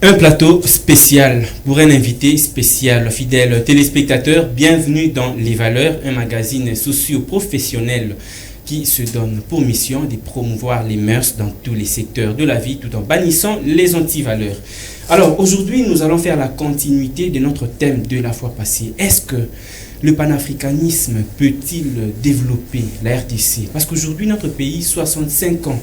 Un plateau spécial pour un invité spécial, fidèle téléspectateur. Bienvenue dans Les Valeurs, un magazine socio-professionnel qui se donne pour mission de promouvoir les mœurs dans tous les secteurs de la vie tout en bannissant les anti-valeurs. Alors aujourd'hui, nous allons faire la continuité de notre thème de la fois passée. Est-ce que le panafricanisme peut-il développer la RDC? Parce qu'aujourd'hui, notre pays, 65 ans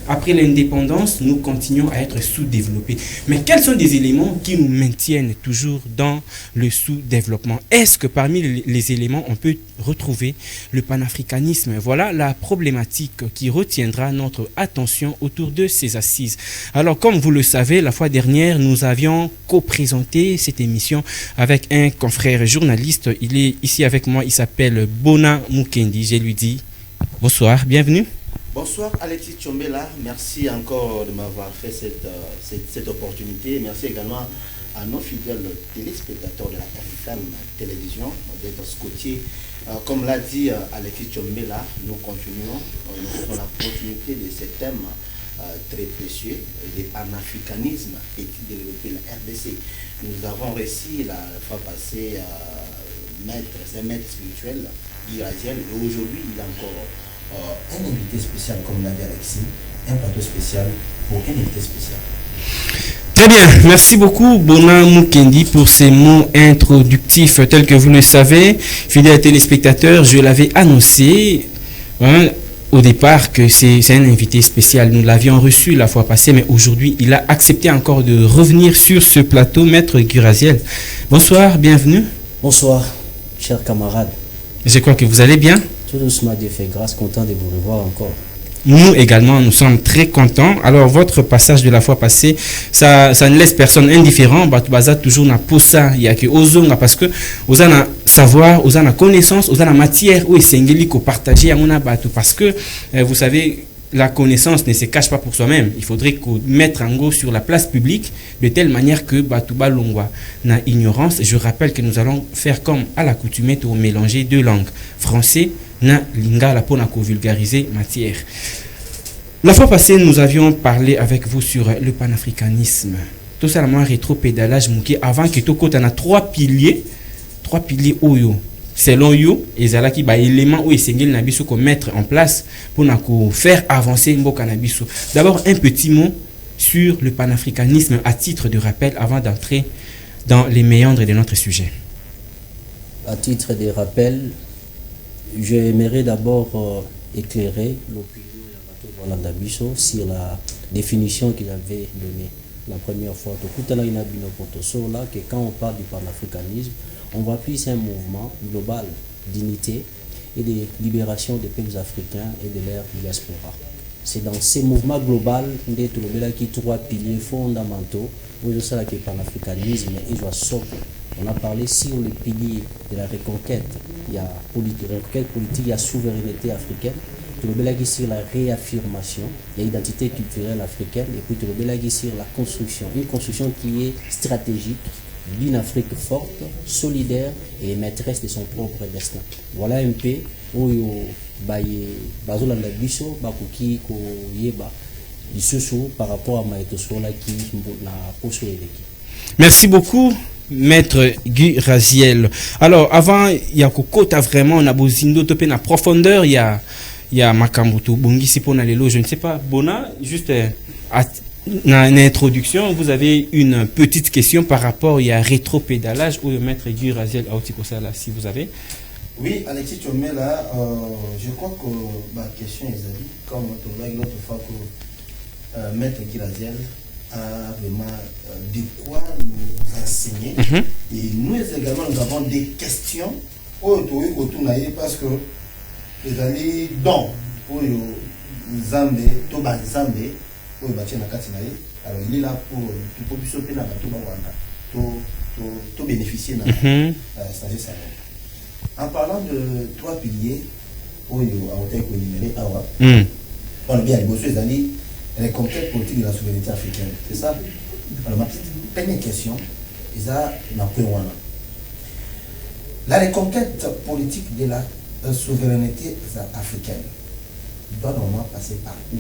après l'indépendance, nous continuons à être sous-développés. Mais quels sont des éléments qui nous maintiennent toujours dans le sous-développement? Est-ce que parmi les éléments, on peut retrouver le panafricanisme? Voilà la problématique qui retiendra notre attention autour de ces assises. Alors, comme vous le savez, la fois dernière, nous avions co-présenté cette émission avec un confrère journaliste. Il est ici avec moi, il s'appelle Bona Mukendi. Je lui dis bonsoir, bienvenue. Bonsoir Alexis Tchombela, merci encore de m'avoir fait cette opportunité. Merci également à nos fidèles téléspectateurs de la FM Télévision d'être scotchés. Comme l'a dit Alexis Tchombela, nous continuons, nous faisons la continuité de ce thème très précieux, le panafricanisme et qui développer la RDC. Nous avons réussi la fois passée c'est un maître spirituel, Iraziel, et aujourd'hui il a encore un invité spécial, comme l'a dit Alexis, un plateau spécial pour un invité spécial. Très bien, merci beaucoup Bona Mukendi pour ces mots introductifs. Tels que vous le savez, fidèles téléspectateurs, je l'avais annoncé au départ que c'est un invité spécial. Nous l'avions reçu la fois passée, mais aujourd'hui il a accepté encore de revenir sur ce plateau, Maître Guraziel. Bonsoir, bienvenue. Bonsoir, chers camarades. Je crois que vous allez bien. Tout doucement, Dieu fait grâce, content de vous revoir encore. Nous également, nous sommes très contents. Alors, votre passage de la fois passée, ça ne laisse personne indifférent. Batubaza toujours n'a pas ça. Il y a que Ozonga parce que Ozana savoir, Ozana connaissance, Ozana matière, où est Sengeli qu'on partager à mon abatu. Parce que, vous savez, la connaissance ne se cache pas pour soi-même. Il faudrait mettre en go sur la place publique de telle manière que Batuba Longwa n'a ignorance. Je rappelle que nous allons faire comme à l'accoutumée pour mélanger deux langues, français na lingala pour vulgariser matière. La fois passée, nous avions parlé avec vous sur le panafricanisme. Tout ça, la rétro-pédalage mouké avant que tout côté, on a trois piliers oyo. Selon you, ezala ki ba élément ou essengel na biso ko mettre en place pour faire avancer mboka na biso. D'abord un petit mot sur le panafricanisme à titre de rappel avant d'entrer dans les méandres de notre sujet. À titre de rappel, j'aimerais d'abord éclairer l'opinion de Bisso sur la définition qu'il avait donnée la première fois. Tout à l'heure, il a dit que quand on parle du panafricanisme, on voit plus un mouvement global d'unité et de libération des peuples africains et de leur diaspora. C'est dans ces mouvements global qui trois piliers fondamentaux où je sais que le panafricanisme et je socle. On a parlé sur les piliers de la reconquête. Il y a reconquête politique, il y a souveraineté africaine. Tout sur la réaffirmation, il y a identité culturelle africaine et puis tout sur la construction. Une construction qui est stratégique d'une Afrique forte, solidaire et maîtresse de son propre destin. Voilà un peu où par rapport à Maïtosola qui n'a pas souhaité. Merci beaucoup, Maître Guraziel. Alors, avant, il y a Kokota vraiment, on a besoin de la profondeur, il y a Makambuto, Bongisi Ponalelo, je ne sais pas, Bona, juste dans l'introduction, vous avez une petite question par rapport à rétro-pédalage ou le Maître Guraziel Aotikosala, si vous avez. Oui, Alexis Tchombela, je crois que ma question est comme l'autre fois que Maître Guraziel a vraiment de quoi nous enseigner. Et nous également, nous avons des questions parce que les années dont pour Zambé, Toba Zambé, pour alors il est là pour bénéficier de sagesse. En parlant de trois piliers, on a bien les conquêtes politiques de la souveraineté africaine. C'est ça? Alors ma première question, la reconquête politique de la souveraineté africaine doit normalement passer par où?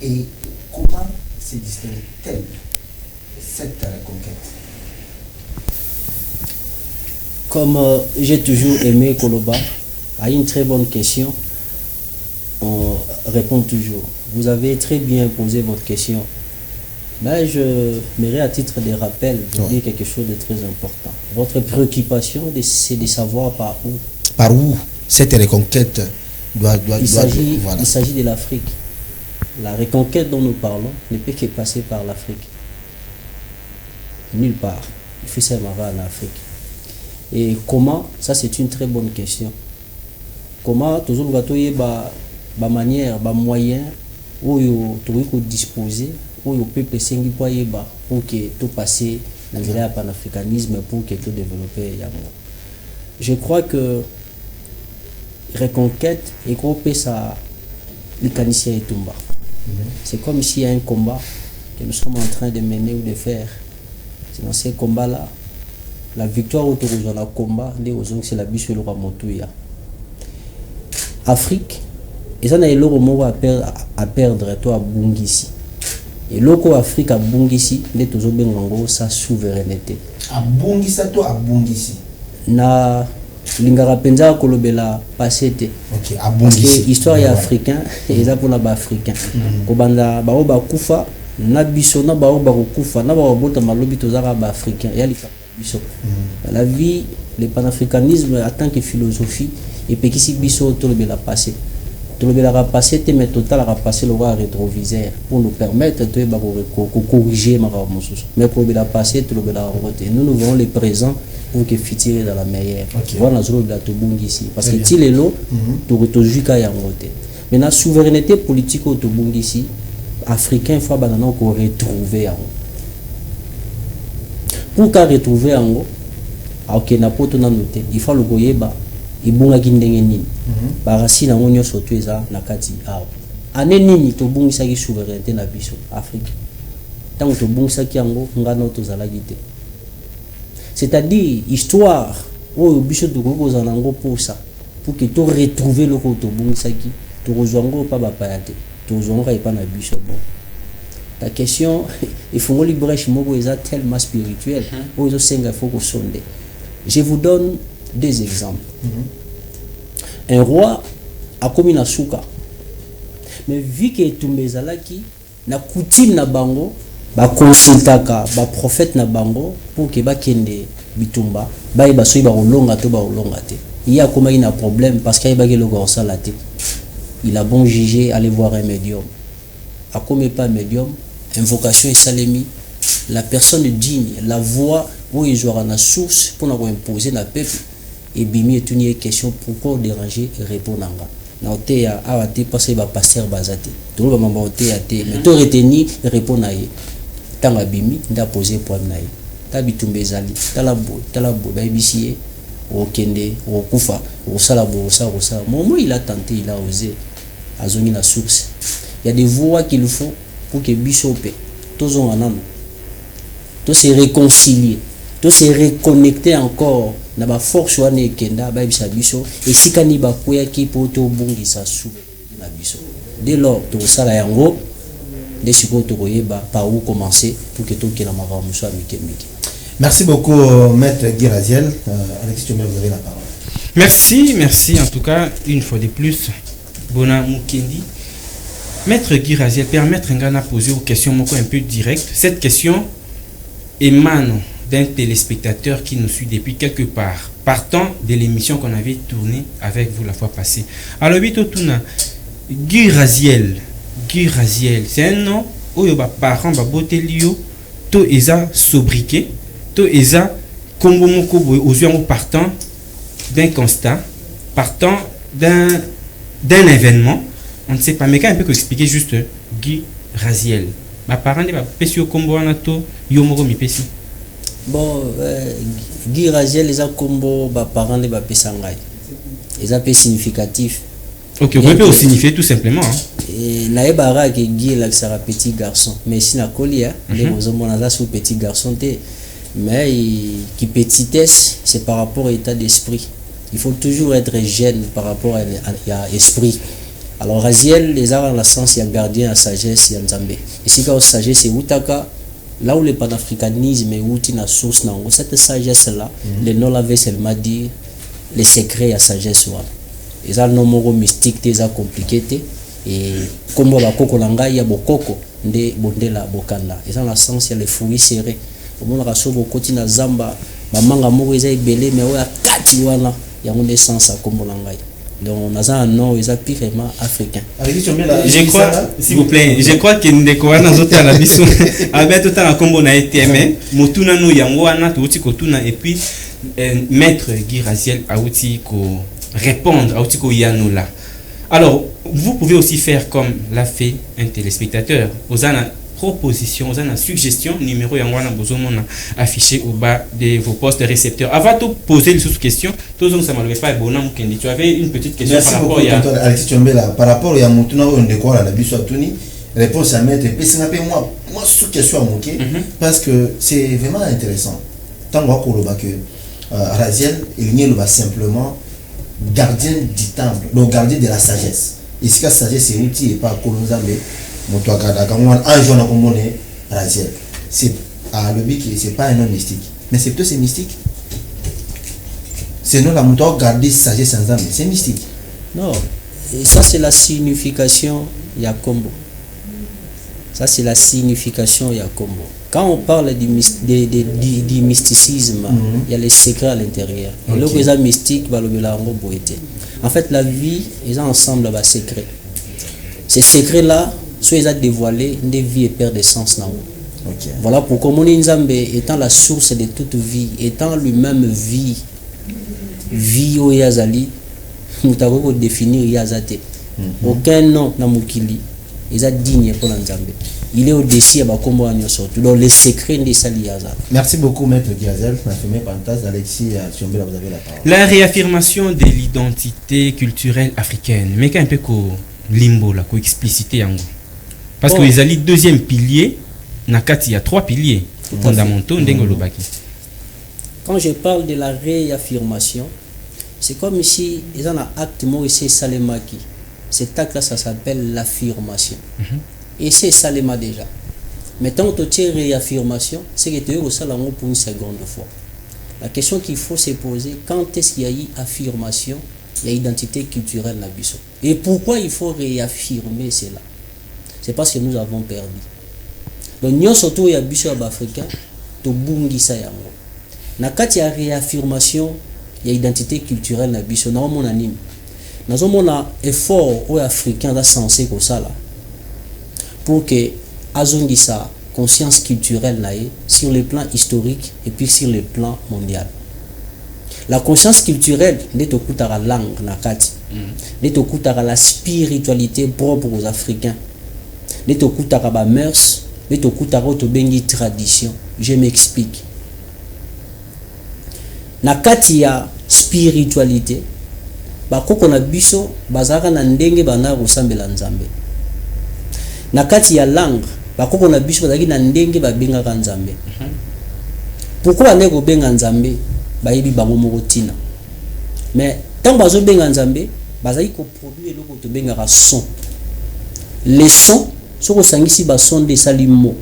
Et comment se distingue-t-elle cette reconquête? Comme j'ai toujours aimé Koloba, à une très bonne question, on répond toujours. Vous avez très bien posé votre question. Mais je m'irai à titre de rappel vous dire quelque chose de très important. Votre préoccupation, c'est de savoir par où. Par où cette reconquête doit Il s'agit de l'Afrique. La reconquête dont nous parlons ne peut que passer par l'Afrique. Nulle part. Il faut seulement en Afrique. Et comment? Ça, c'est une très bonne question. Comment toujours la manière, le moyen où il disposer, où le peuple s'engi pour que tout passer dans le panafricanisme, pour que tout développer. Je crois que reconquête et groupe ça le Canissien et Tumba. C'est comme s'il y a un combat que nous sommes en train de mener ou de faire. C'est dans ces combats-là, la victoire autour de la combat, c'est la biche le roi Montouya. Afrique, et ça n'a pas à perdre toi à Bungisi. Et l'oko Afrique à Bungisi, les toujours bien sa souveraineté. À Bungisi, toi à Bungisi. Na lingara penza kolobela pasete. Ok, à Bungisi. Parce que histoire est africain et ça pour la africain. Kobanda baoba kufa na biso na baoba kufa na baoba bota malobi tozara ba africain et ali biso. La vie, le panafricanisme en tant que philosophie et puis qui biso tolobela passé. Tolobela passé te mais total a passé le rétroviseur pour nous permettre de corriger ma ramosus. Mais tolobela passé tolobela roté. Nous voulons le présent pour que futur dans la meilleure. Voilà zone la tobungi ici parce que ti lelo to juka ya roté. Mais la souveraineté politique au tobungi ici africain faut banana ko retrouver en pour qu'à retrouver en haut ok na poto na noté il faut le goyeba ibunga kindenge nini barasi na ngonyo soto eza na kati awo ane nini to bungisa ki souveraineté na biso Afrique tant to bungisa ki yango ngana to zala gite c'est-à-dire histoire o biso to ko za nango pour ça pour que to retrouver le ko to bungisa ki to rozwango pa ba payate to zonga e pa na biso bon. Ta question, il faut que brèche moko est tellement spirituel. Je vous donne des exemples. Un roi a commis na souka. Mais vu que tout mezalaki na coutume na bango, ba consultaka, ba prophète na bango pour que ba kende bitumba, ba ba soyi ba olonga to ba olonga te. Il y a comme un problème parce qu'il y a le gorsa la tête. Il a bon jugé aller voir un médium. A comme pas médium, invocation et salemi, la personne digne, la voix où ils auront la source pour nous imposer la peuple et bimi est une question pourquoi déranger répondre na oté a até passer ba pasteur bazate tout le monde oté até mais to reteni répondre na ye tanga bimi nda poser problème na ye ta bitumbe zali talabo ba bisier o kende o kufa o salabo o sa moment il a tenté il a osé azoni la source. Il y a des voix qu'il faut pour que Bishopé, tous en anam, tous se réconcilier, tous se reconnecter encore dans la force ou ne kenda ba bisa biso et si kaniba koya ki poto bongi sa sou na biso. Dès lors to sala yango de siko to koyeba par où commencer pour que to kela mara muso amike. Merci beaucoup maître Guy Raziel. Alexis Tchomé, vous avez la parole. Merci en tout cas une fois de plus. Bona Mukendi. Maître Guy Raziel, permettre à poser une question un peu directe. Cette question émane d'un téléspectateur qui nous suit depuis quelque part, partant de l'émission qu'on avait tournée avec vous la fois passée. Alors, Guy Raziel, c'est un nom où les parents botelio, to eza sobriquet, to eza kombo moko aux yeux partant d'un constat, partant d'un événement. On ne sait pas, mais quand on peut expliquer juste Guy Raziel. Ma parent n'est pas pesio combo anato yomoro mi pesi. Bon, Guy Raziel les a combo ba parent n'est pas pesangai. Les a peu significatif. Ok, on peut signifier tout simplement. Et naebara que Guy là sera petit garçon, mais si na colia, les hommes là sous petit garçon té, mais qui petitesse, c'est par rapport à l'état d'esprit. Il faut toujours être jeune par rapport à l'esprit. Alors Raziel les a dans la sens il y a gardien à sagesse il y a Nzambe. Ici quand sagesse c'est utaka là où le panafricanisme est outil na source na cette sagesse là, les non l'avaient seulement dit les secrets à sagesse là. Ils ont nombre mystique, ils ont compliqué et comme on va koko langa ya bokoko nde bondela bokanda. Ils ont la sens il y a les fruits serrés. Au moins la sauve au côté na zamba, mamanga moko ils ont belé mais ouais kati wana il y a une essence à comme langa. Donc on a un nom ils ont purement africain. Je crois, s'il vous plaît, je crois que ndeko wana zote à la biso avec tout en combo na été mutuna no yango wana tuuti kotuna et puis maître Guy Raziel a outil ko répondre à outil ko yanula. Alors vous pouvez aussi faire comme l'a fait un téléspectateur. Vous avez une proposition, vous avez une suggestion, numéro yangoana bozomona affiché au bas de vos postes de récepteurs. Avant de poser les questions, tous ça ne pas bon Kendi. Tu avais une petite question. Merci par rapport à Alexis Tchombela. Par rapport à Mutuna on est quoi la biso Tuni. Réponse à mettre et c'est un peu moi sous question à moquer parce que c'est vraiment intéressant. Tant qu'on voit que Raziel il n'y a simplement gardien du temple, donc gardien de la sagesse. Et ce que la sagesse c'est outil et pas colonizable. C'est à l'objet qui c'est pas un nom mystique, mais c'est plutôt c'est mystique. C'est non la mouton garder sagesse sans âme, c'est mystique. Non, et ça c'est la signification Yakombo. Ça c'est la signification Yakombo. Quand on parle du mysticisme, il y a les secrets à l'intérieur. Et là où les mystiques, en fait la vie, ils ont ensemble un secret. Ces secrets-là, soit ils ont dévoilé des vies et perdent des sens. Voilà pourquoi Moni Nzambe étant la source de toute vie, étant lui-même vie au Yazali, nous avons défini Yazate. Aucun nom n'a moukili, ils ont digne pour Nzambe. Il est au-dessus de donc les secrets de Sali Yazal. Merci beaucoup, Maître Giazel. Alexis Tchombela, vous avez la parole. La réaffirmation de l'identité culturelle africaine, mais qu'un peu ko limbo là, ko explicité yango. Parce que les alliés deuxième pilier, nakati il y a trois piliers fondamentaux ndengolobaki. Quand je parle de la réaffirmation, c'est comme ici ils ont un acte Maurice Salemaki. Cet acte là ça s'appelle l'affirmation. Et c'est Salema déjà. Mais tant que tu as réaffirmation, c'est que tu es au salon pour une seconde fois. La question qu'il faut se poser, quand est-ce qu'il y a eu affirmation, il y a identité culturelle na biso. Et pourquoi il faut réaffirmer cela? C'est parce que nous avons perdu. Donc nous surtout il y a biso africain, to bungisa yango. Na kati ya réaffirmation, il y a identité culturelle na biso na mon anime. Nous avons un effort aux africains da censé comme ça là. Pour que azongisa conscience culturelle nae sur le plan historique et puis sur le plan mondial. La conscience culturelle n'est au coup la langue nakati, n'est au coup la spiritualité propre aux Africains, n'est au coup la mœurs, n'est au coup la tradition. Je m'explique. Nakati ya spiritualité, ba koko na biso bazaka na ndenge bana kosambela Nzambe. Na kati ya langue bakoko na biso bazaki na ndenge babengaka Nzambe. Pourquoi bane ko benga Nzambe bayebi bango moko tina. Mais tant bazo benga Nzambe bazaki ko produire eloko to bengaka son. Les sons soko sangisi ba son de salimo.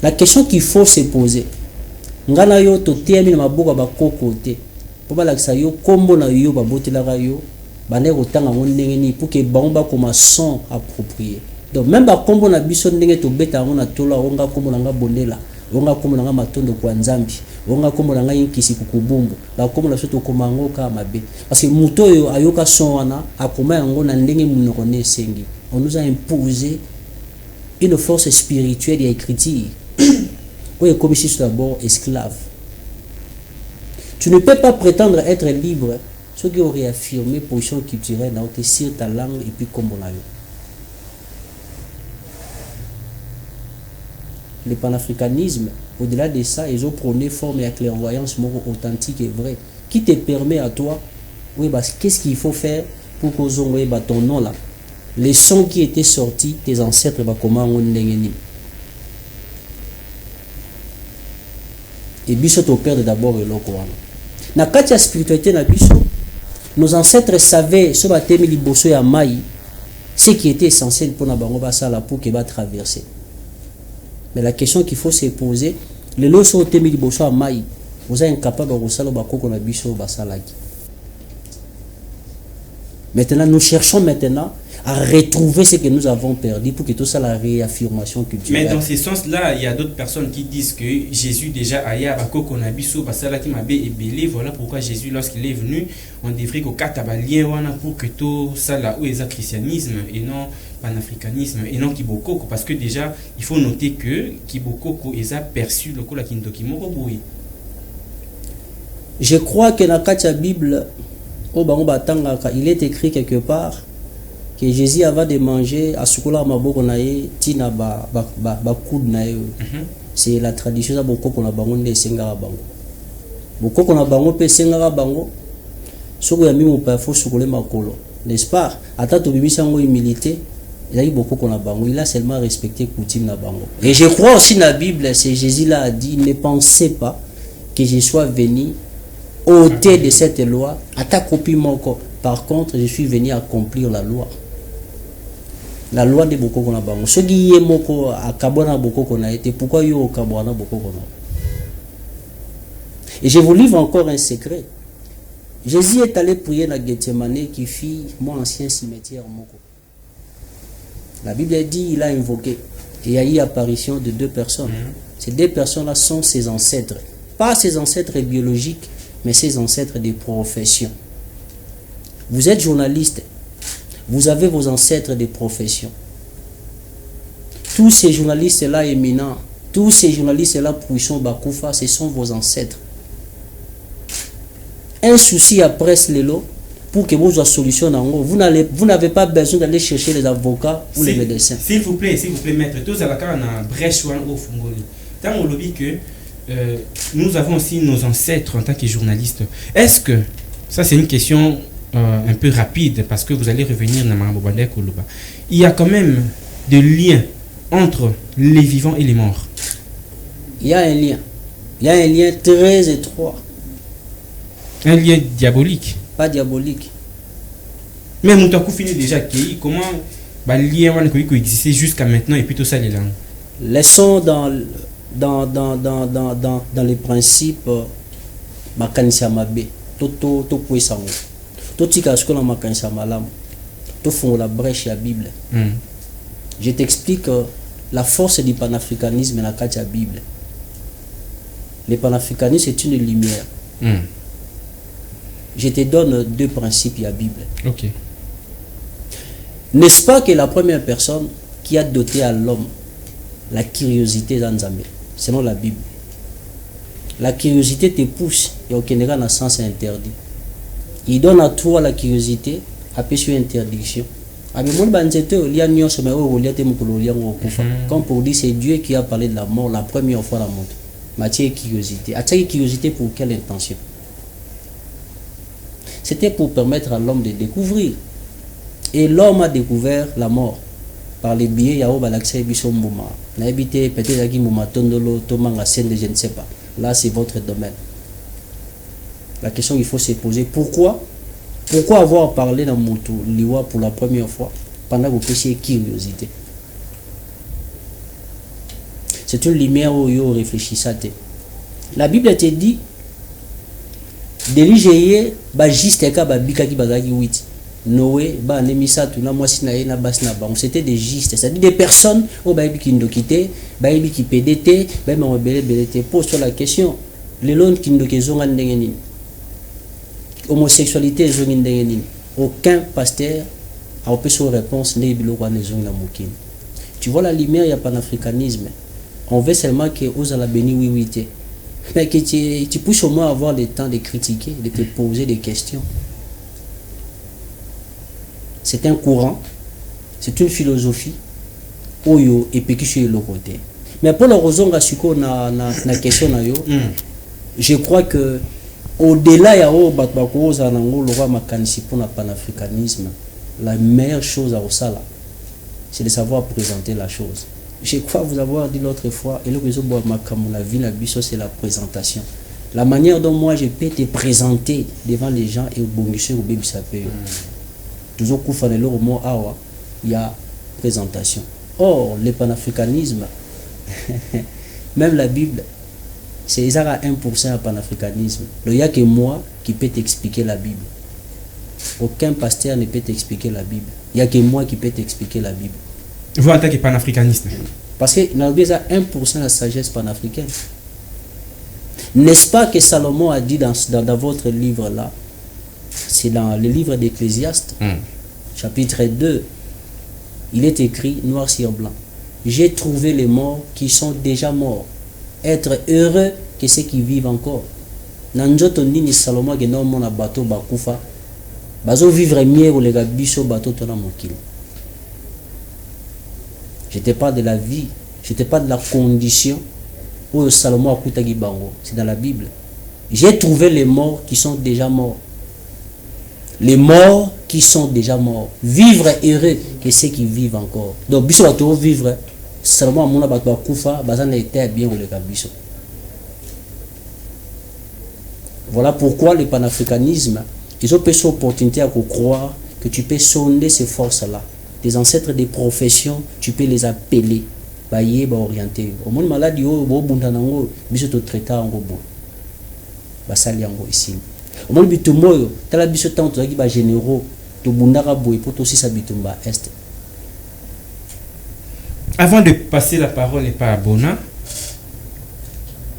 La question qu'il faut se poser, ngana yo to temi na maboka bakoko te. Po balakisa yo kombo na yo babotelaka yo bane ko tanga ngo ndenge ni pour que bango comme son approprié. Donc même ba kombo na biso ndenge to beta ngo na tola onga kombo na nga bonela onga kombo na nga matondo kwa Nzambi onga kombo na nga yinkisi kukubumbu ba kombo na soto komango ka mabe parce que muto yo ayoka son wana akoma yango na ndenge munoko ne sengi. On nous a imposé une force spirituelle et écriture. Oui, comme si c'est d'abord esclave. Tu ne peux pas prétendre être libre ce qui aurait affirmé position culturelle dans ta langue et puis comme on a eu. Le panafricanisme, au-delà de ça, ils ont prôné forme et clairvoyance authentique et vraie, qui te permet à toi, oui, bah, qu'est-ce qu'il faut faire pour qu'on ait bah, ton nom là. Les sons qui étaient sortis, tes ancêtres, bah, comment on l'engagé. Et biso to perdre d'abord le Coran. Na katia spiritualité na biso, nos ancêtres savaient ce baptême liboso ya mai, ce qui était essentiel pour na bango basala pour que va traverser. Mais la question qu'il faut se poser, les lois sont temi liboso à maï. Vous êtes incapable de resalo bakoko na biso basalaki. Maintenant, nous cherchons maintenant à retrouver ce que nous avons perdu pour que tout ça la réaffirmation culturelle. Mais dans ce sens-là, il y a d'autres personnes qui disent que Jésus déjà ailleurs à Kokonabiso, Basalaki Mabe et Belé, voilà pourquoi Jésus, lorsqu'il est venu, on devrait que Katabalien wana pour que tout ça là où est le christianisme et non panafricanisme et non Kibokoko, parce que déjà il faut noter que Kibokoko est perçu le coup la Kindoki Moroboui. Je crois que dans la Bible, il est écrit quelque part que Jésus avant de manger à Sukola Maboko nae tina ba coude nae. C'est la tradition ça boko kona bango ne sengara bango. Boko kona bango pe sengara bango. Soko ya mimo pa fo sukole makolo. N'est-ce pas? Ata to bimisa ngo humilité, il a beaucoup kona bango, il a seulement respecté coutume na bango. Et je crois aussi dans la Bible, c'est Jésus là a dit ne pensez pas que je sois venu ôter de cette loi, ata copie moko. Par contre, je suis venu accomplir la loi. La loi de Boko Kona Bango. Ce qui est moko à Kabona Boko Kona été, pourquoi yo Kabona Boko Kona? Et je vous livre encore un secret. Jésus est allé prier dans Gethsemane qui fit mon ancien cimetière moko. La Bible dit il a invoqué et il y a eu apparition de deux personnes. Ces deux personnes-là sont ses ancêtres. Pas ses ancêtres biologiques, mais ses ancêtres de profession. Vous êtes journaliste, vous avez vos ancêtres de profession. Tous ces journalistes-là éminents, tous ces journalistes-là puissants Bakoufa, ce sont vos ancêtres. Un souci à presse l'élo pour que vous ayez solution. Vous n'avez pas besoin d'aller chercher les avocats ou les médecins. S'il vous plaît, maître, tous à la carte en brèche ou au Fungoli. Tant on lobby que nous avons aussi nos ancêtres en tant que journalistes. Est-ce que, ça c'est une question un peu rapide parce que vous allez revenir dans Marabobandek ou Luba. Il y a quand même des liens entre les vivants et les morts. Il y a un lien. Il y a un lien très étroit. Un lien diabolique. Pas diabolique. Mais Moutakou finit déjà qui comment le lien existait jusqu'à maintenant et puis tout ça les langues. Laissons dans les principes makanisa mabe to puissant. Tout ce que la makanisa malam to font la brèche la Bible. Je t'explique la force du panafricanisme dans la Bible. Le panafricanisme c'est une lumière. Je te donne deux principes de la Bible. Ok. N'est-ce pas que la première personne qui a doté à l'homme la curiosité dans Nzambe, selon la Bible, la curiosité te pousse et aucun dans le sens interdit. Il donne à toi la curiosité, après sur interdiction. Comme pour dire, c'est Dieu qui a parlé de la mort la première fois dans le monde. Matière curiosité. As-tu curiosité pour quelle intention? C'était pour permettre à l'homme de découvrir. Et l'homme a découvert la mort par les biais Yao Balaxé Bissomouma. N'habitez peut-être à Guimouma Tondolo, Tomanga Sende, je ne sais pas. Là, c'est votre domaine. La question qu'il faut se poser, pourquoi avoir parlé dans Moutou Liwa pour la première fois pendant que vous péchiez curiosité? C'est une lumière où vous réfléchissez. La Bible te dit Deligeye ba juste ka ba bika ki bazaki 8 Noé ba nemisa tuna mwasi na ye na basi na bango, c'était des gistes, c'est-à-dire des personnes au ba biki ndokité ba biki PDT ba ma belete. Pose sur la question les lois qui ndoke zonga ndenge nini, homosexualité zonga ndenge nini, aucun pasteur a pu son réponse ne biloko na zonga mokini. Tu vois la lumière ya panafricanisme, on veut seulement que aux la béni oui. Mais que tu puisses au moins avoir le temps de critiquer, de te poser des questions. C'est un courant, c'est une philosophie. Oyo et puis qui sur le côté. Mais pour la raison que na question na yo, je crois que au-delà ya o batbako za nango le roi makanisi pour le panafricanisme, la meilleure chose à Osala, c'est de savoir présenter la chose. Je crois vous avoir dit l'autre fois, et le réseau la vie, la biso, c'est la présentation. La manière dont moi je peux te présenter devant les gens et au bonguisseur au bébé sapé. Toujours il y a présentation. Or, le panafricanisme, Même la Bible, c'est à 1% à panafricanisme. Il n'y a que moi qui peux t'expliquer la Bible. Aucun pasteur ne peut t'expliquer la Bible. Il n'y a que moi qui peux t'expliquer la Bible. Vous en tant que panafricaniste. Parce que nous avons 1% de la sagesse panafricaine. N'est-ce pas que Salomon a dit dans votre livre là, c'est dans le livre d'Ecclésiaste, chapitre 2, il est écrit noir sur blanc. J'ai trouvé les morts qui sont déjà morts. Être heureux que ceux qui vivent encore. Nanjoto nini Salomon que non mon bateau bakufa. Bazo vivre mieux ou les biso bateau tona mokili. Je te parle de la vie, je te parle de la condition où Salomon a koutagi bango. C'est dans la Bible. J'ai trouvé les morts qui sont déjà morts. Les morts qui sont déjà morts. Vivre heureux que ceux qui vivent encore. Donc biso bateau vivre. Salomon amona bato bakufa bazana était bien ou les biso. Voilà pourquoi le panafricanisme, ils ont cette opportunité à croire que tu peux sonder ces forces-là. Des ancêtres des professions, tu peux les appeler, bailler, orienter. Au monde maladie, au bundanango, biso to traiter en bon. Basali ango ici. Au monde bitumoyo, tala biso tant to ba généraux, to bundara boy pour aussi sa bitumba est. Avant de passer la parole à Bona,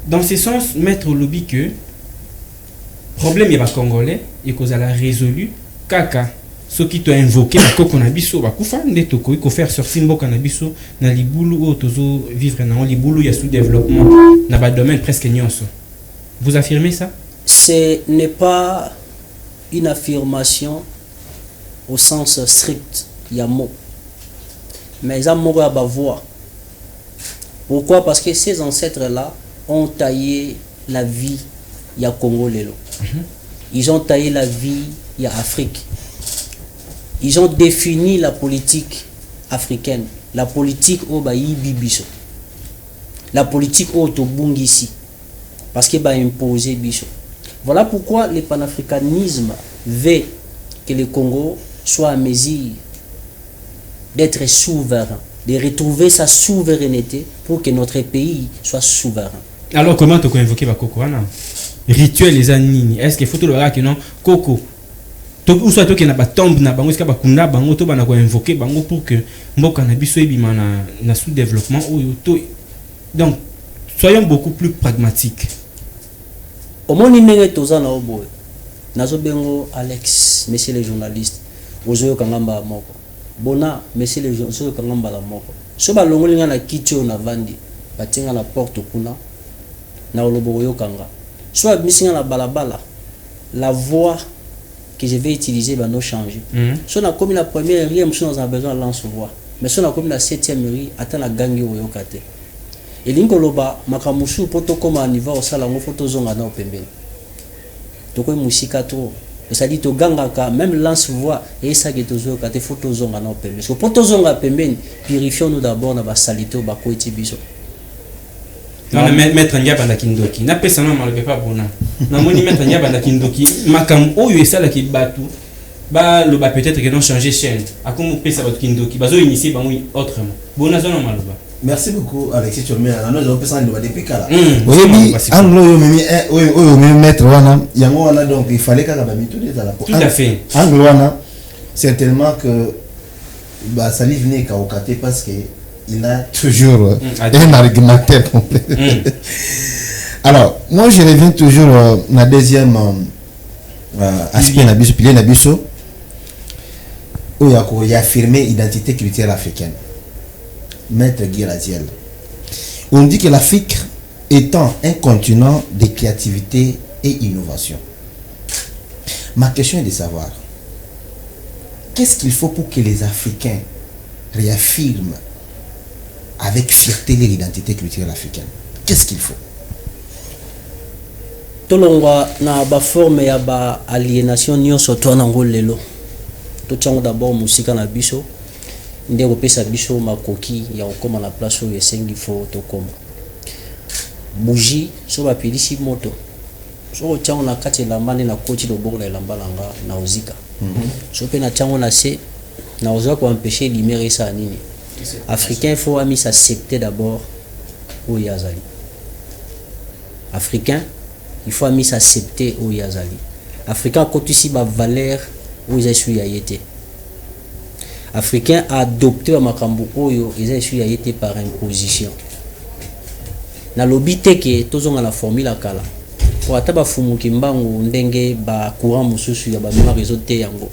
dans ce sens, Maître Lobby que problème est congolais et qu'on a résolu kaka ce qui t'a invoqué la coconabiso va kufa ndetoko il faut faire sortir mboka nabiso na libulu o tozo vivre na libulu ya sous développement na ba domaine presque nyonso. Vous affirmez ça? Ce n'est pas une affirmation au sens strict ya mot. Mais ça mot à voix. Pourquoi? Parce que ces ancêtres là ont taillé la vie ya Congo lelo. Ils ont taillé la vie ya Afrique. Ils ont défini la politique africaine, la politique au bayi bibiso, la politique au tobungisi, parce que ba imposer biso. Voilà pourquoi le panafricanisme veut que le Congo soit à mesure d'être souverain, de retrouver sa souveraineté pour que notre pays soit souverain. Alors comment tu as invoqué Bakokoana? Rituel les anini. Est-ce qu'il faut tout le voir que non Coco ou soit que na ba tombe na bango ska ba kunda bango to bana ko invoquer bango pour que mboka na biso ebima na sous développement ou donc soyons beaucoup plus pragmatiques. Au monde ndenge tozana obo nazo bengo Alex, monsieur le journaliste ozoyo kangamba moko bona monsieur le journaliste kangamba la moko so ba longolinga na kitio na vandi batinga la porte kuna na olobo yo kanga soit misinga la balabala la voix que je vais utiliser va nous changer. Si on a commis la première riz, on a besoin de lance-voix. Mais si on a commis la 7e riz, attends la gangue au yokate. Et l'ingoloba, makamushu, poto comme un niveau au salon, photo zonga na opembe. Toko musika to. Ça dit to gangaka, même lance-voix, et ça qui est au yokate, photo zonga na opembe. So poto zonga pembe, purifions-nous d'abord na ba salito, ba koiti biso. Non, mettre nya banda kindoki na pesa na malbe pas bona na moni mettre nya banda kindoki makam oyo esala ki batu ba lo ba peut-être que non changer chaîne akomo pesa ba kindoki bazo initier ba moi autrement bona zona malba. Merci beaucoup Alexis Chomela. Nous avons pensé à depuis kala. Oui, anglo yo memi oyo memi mettre wana yango wana donc il fallait ka ba mitude za la Tout à fait. Anglo wana certainement que ba sali venir ka okate parce que il a toujours un argumentaire complet. Alors, moi je reviens toujours la deuxième aspect Nabiso, pilier Nabiso, où il y a affirmé l'identité culturelle africaine. Maître Guy Raziel. On dit que l'Afrique étant un continent de créativité et innovation. Ma question est de savoir, qu'est-ce qu'il faut pour que les Africains réaffirment avec fierté l'identité culturelle africaine? Qu'est-ce qu'il faut? Tolongwa na ba forme ya ba aliénation nyonso to na ngolelo. To tsango d'abord musika na biso. Ndeko pesa biso makoki ya okoma na place oyo esengi fo to koma. Bougie so ba pilisi moto. So tsango na kati la mane na koti do bokola lambalanga na ozika. So pe na tsango na se na ozo ko empêcher lumière ça nini. Africain, il faut s'accepter d'abord au Yazali. Africain, il faut s'accepter au Yazali. Africain, quand ici, ma valeur, où ils sont été. Africain a adopté ma cambo, où ils sont été par imposition. Na lobité que tous ont la formule à kala. Pour ataba fumu kimbangu ndenge ba courant mususu ya ba mema réseau te yango.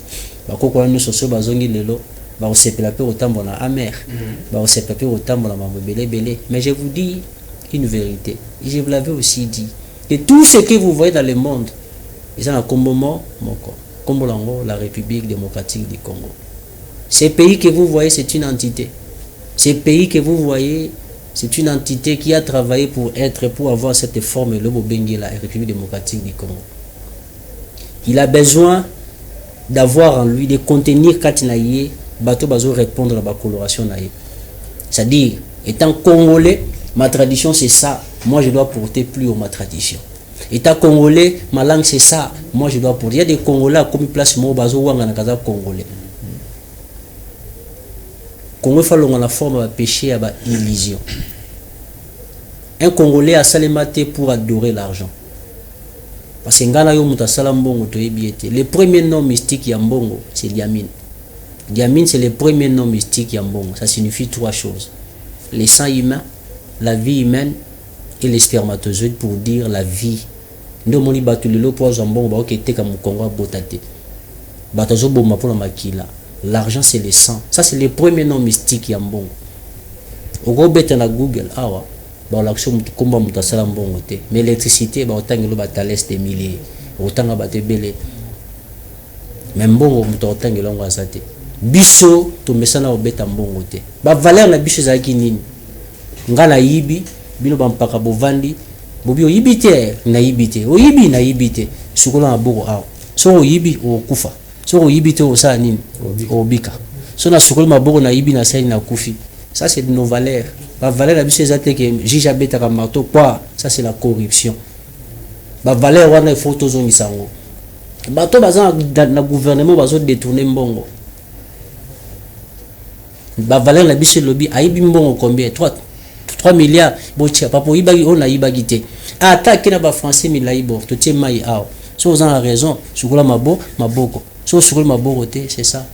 Ba koko na soso bazongi lelo ba osepela pe otambo na amer. Ba osepela pe otambo na mambo belé. Mais je vous dis une vérité. Et je vous l'avais aussi dit que tout ce que vous voyez dans le monde, ils ont un Combo moko. Combo lango, la République démocratique du Congo. Ces pays que vous voyez, c'est une entité. Ces pays que vous voyez, c'est une entité qui a travaillé pour avoir cette forme, le Bobengue, la République démocratique du Congo. Il a besoin d'avoir en lui, de contenir Katinaye, bateau bazo répondre à la coloration naïe. C'est-à-dire, étant congolais, ma tradition c'est ça, moi je dois porter plus haut ma tradition. Étant congolais, ma langue c'est ça, moi je dois porter. Il y a des Congolais comme place mo bazo wanga na kaza congolais. Congo fait la forme à péché à illusion. Un Congolais a salématé pour adorer l'argent. Parce que ngana yo muta salambongo to ebiete. Le premier nom mystique yambongo, c'est Diamine. Diamine c'est le premier nom mystique yambongo. Ça signifie trois choses. Les sang humain, la vie humaine et les spermatozoïdes pour dire la vie. Ndo moni batulelo pour zambongo ba okete ka mukongo botate. Batazo boma pour la makila. L'argent c'est le sang. Ça c'est le premier nom mystique yambongo. Oko beta na Google awa ba l'action komba mutasala mbongo te. Mais l'électricité ba otangelo ba tales des milliers. Otanga ba tebele. Même mbongo mutotangelo ngwa te. Biso to mesana obeta mbongo te. Ba valeur na biso zaki nini? Ngala yibi bino bampaka bovandi bobi oyibite na yibite oyibi na yibite sukola na boko awa so oyibi okufa so oyibite osala nini obika so na sukola maboko na yibi na sali na kufi. Ça c'est de nos valeurs. La valeur la biso ezate que jija betaka marteau quoi, ça c'est la corruption. Ba valeur wana il faut tozongisa ngo bato baza na gouvernement bazo détourner mbongo. Ba valeur la biso lobby ayibi mbongo combien 3 milliards botia papo ibagi on a ibagi te attaque na ba français milaibo to tie mai ao so vous avez raison sukola maboko so sukola maboko te c'est ça.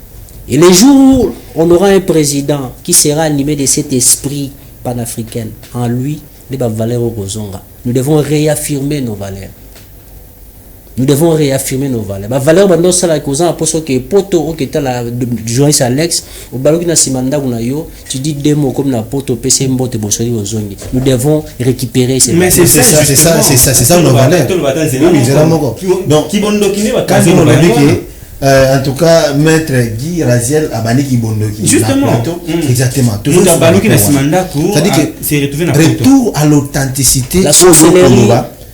Et les jours où on aura un président qui sera animé de cet esprit panafricain en lui les valeurs au Bozonga, nous devons réaffirmer nos valeurs. Nous devons réaffirmer nos valeurs. Les valeurs bando sala kozan aposo que poto o keta la journaliste Alex au baloki na simanda kuna yo tu dis des mots comme na poto PC mbote bosoli ozongi. Nous devons récupérer ces valeurs. Mais c'est ça nos valeurs. Oui, c'est la moko. Donc qui bondokine va quand on a dit que en tout cas maître Guy Raziel abani ki bondoki. Justement. Exactement. Toujours baloki na simanda pour c'est retrouver na retour à l'authenticité,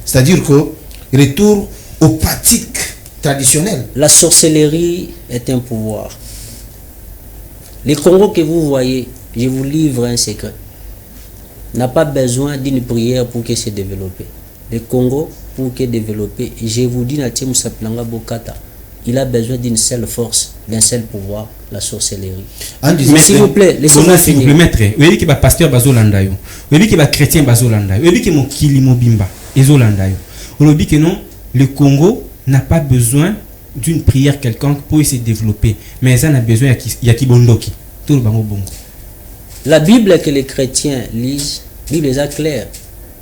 c'est-à-dire que retour aux pratiques traditionnelles. La sorcellerie est un pouvoir. Les Congo que vous voyez, je vous livre un secret, n'a pas besoin d'une prière pour que se développe. Le Congo, pour que développer, je vous dis, il a besoin d'une seule force, d'un seul pouvoir, la sorcellerie. Mais s'il vous plaît, laissez-moi finir. Le maître, vous voyez qu'il y a pasteur Bazolandayo, vous voyez qu'il y a chrétien Bazolandayo, vous voyez qu'il y a Mokili Mobimba, Ezolandayo. Vous voyez que non, le Congo n'a pas besoin d'une prière quelconque pour se développer, mais ça a besoin de Yakibondoki. Tout le bongo. La Bible que les chrétiens lisent, la Bible est claire.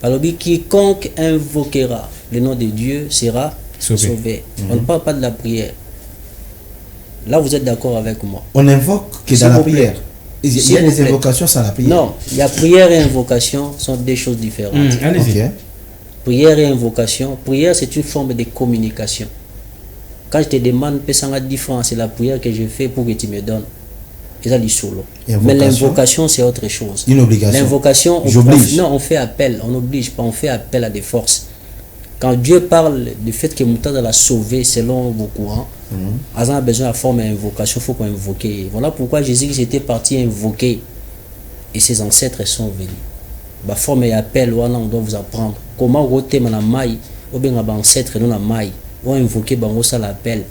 Alors, quiconque invoquera le nom de Dieu sera sauvé. On ne parle pas de la prière. Là, vous êtes d'accord avec moi. On invoque que dans la prière. Il y a des invocations sans la prière. Non, il y a prière et invocation sont deux choses différentes. Allez-y. Okay. Prière et invocation. Prière, c'est une forme de communication. Quand je te demande, la différence, c'est la prière que je fais pour que tu me donnes. Et ça, solo. Mais l'invocation, c'est autre chose. Une obligation. L'invocation, on fait appel. On n'oblige pas, on fait appel à des forces. Quand Dieu parle du fait que Moutada l'a sauvé selon vos courants, on a besoin de forme d'invocation, il faut qu'on invoque. Voilà pourquoi Jésus était parti invoquer. Et ses ancêtres sont venus. La forme d'appel, on doit vous apprendre. Comment roter ma maille, ou bien ma ancêtre dans la maille, ou invoquer ça l'appel.